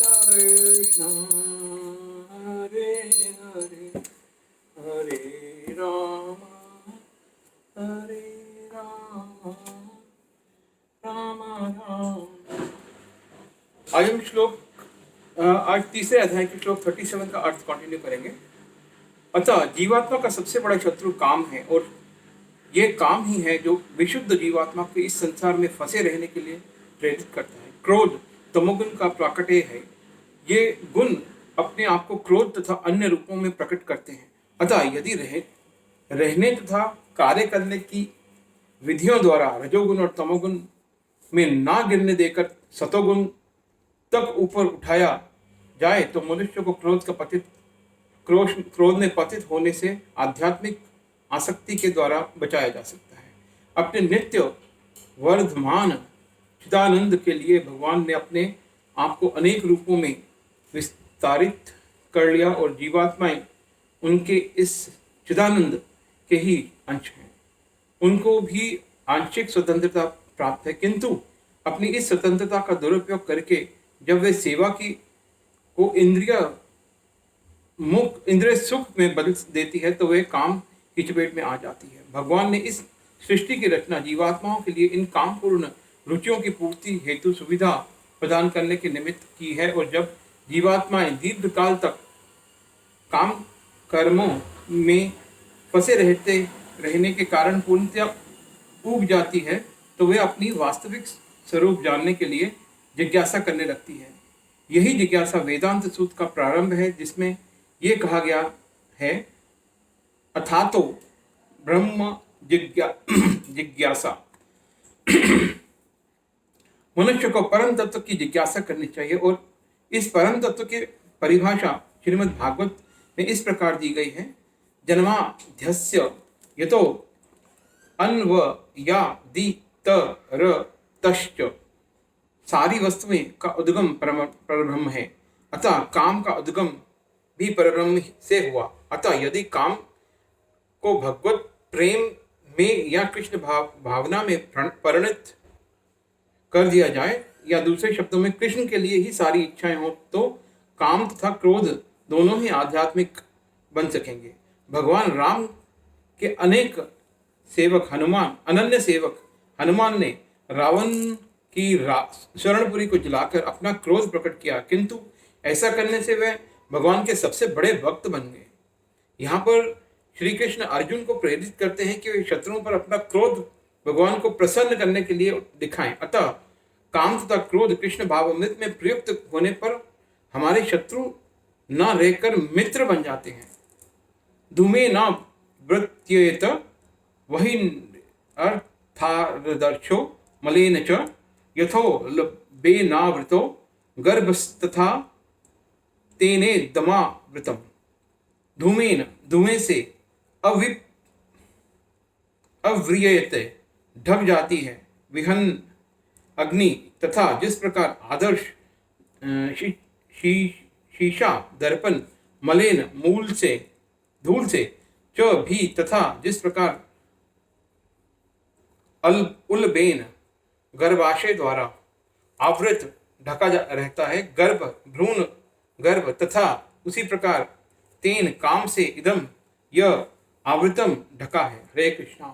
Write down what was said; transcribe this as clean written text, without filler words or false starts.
कृष्ण हरे हरे हरे राम राम राम। आज हम आज तीसरे अध्याय के श्लोक 37 का अर्थ कंटिन्यू करेंगे। अतः जीवात्मा का सबसे बड़ा शत्रु काम है, और ये काम ही है जो विशुद्ध जीवात्मा को इस संसार में फंसे रहने के लिए प्रेरित करता है। क्रोध तमोगुण का प्राकट्य है। ये गुण अपने आप को क्रोध तथा अन्य रूपों में प्रकट करते हैं। अतः यदि रहने तथा कार्य करने की विधियों द्वारा रजोगुण और तमोगुण में ना गिरने देकर सतोगुण तक ऊपर उठाया जाए तो मनुष्य को क्रोध में पतित होने से आध्यात्मिक आसक्ति के द्वारा बचाया जा सकता है। अपने नित्य वर्धमान चिदानंद के लिए भगवान ने अपने आप को अनेक रूपों में विस्तारित कर लिया, और जीवात्माएं उनके इस चिदानंद के ही अंश हैं। उनको भी आंशिक स्वतंत्रता प्राप्त है, किंतु अपनी इस स्वतंत्रता का दुरुपयोग करके जब वे सेवा को इंद्रिय सुख में बदल देती है तो वे काम की चपेट में आ जाती है। भगवान ने इस सृष्टि की रचना जीवात्माओं के लिए इन कामपूर्ण रुचियों की पूर्ति हेतु सुविधा प्रदान करने के निमित्त की है, और जब जीवात्माएं दीर्घ काल तक काम कर्मों में फंसे रहने के कारण पूर्णतः ऊब जाती है तो वे अपनी वास्तविक स्वरूप जानने के लिए जिज्ञासा करने लगती है। यही जिज्ञासा वेदांत सूत्र का प्रारंभ है, जिसमें ये कहा गया है, अथातो ब्रह्म जिज्ञासा। मनुष्य को परम तत्व की जिज्ञासा करनी चाहिए, और इस परम तत्व की परिभाषा श्रीमद् भागवत में इस प्रकार दी गई है, जन्माध्यस्य यतो अन्वयादितरतश्च। सारी वस्तुएं का उद्गम परब्रह्म है, अतः काम का उद्गम भी परब्रह्म से हुआ। अतः यदि काम को भगवत प्रेम में या कृष्ण भावना में परिणत कर दिया जाए, या दूसरे शब्दों में कृष्ण के लिए ही सारी इच्छाएं हो, तो काम तथा क्रोध दोनों ही आध्यात्मिक बन सकेंगे। भगवान राम के अनेक सेवक अनन्य सेवक हनुमान ने रावण की स्वर्णपुरी को जलाकर अपना क्रोध प्रकट किया, किंतु ऐसा करने से वे भगवान के सबसे बड़े भक्त बन गए। यहाँ पर श्री कृष्ण अर्जुन को प्रेरित करते हैं कि वे शत्रुओं पर अपना क्रोध भगवान को प्रसन्न करने के लिए दिखाएं। अतः काम तथा क्रोध कृष्ण भावामृत में प्रयुक्त होने पर हमारे शत्रु न रहकर मित्र बन जाते हैं। धूमे न वृत्येत वही अर्थादर्शो मलेन च यथो बेनावृतो गर्भस्तथा तेने दमावृतम। धूमें से अव्रियते ढक जाती है विहन अग्नि, तथा जिस प्रकार आदर्श शीशा दर्पण मलेन धूल से च भी, तथा जिस प्रकार उलबेन गर्भाशय द्वारा आवृत ढका रहता है भ्रूण गर्भ, तथा उसी प्रकार तेन काम से इदम यह आवृतम ढका है। हरे कृष्णा।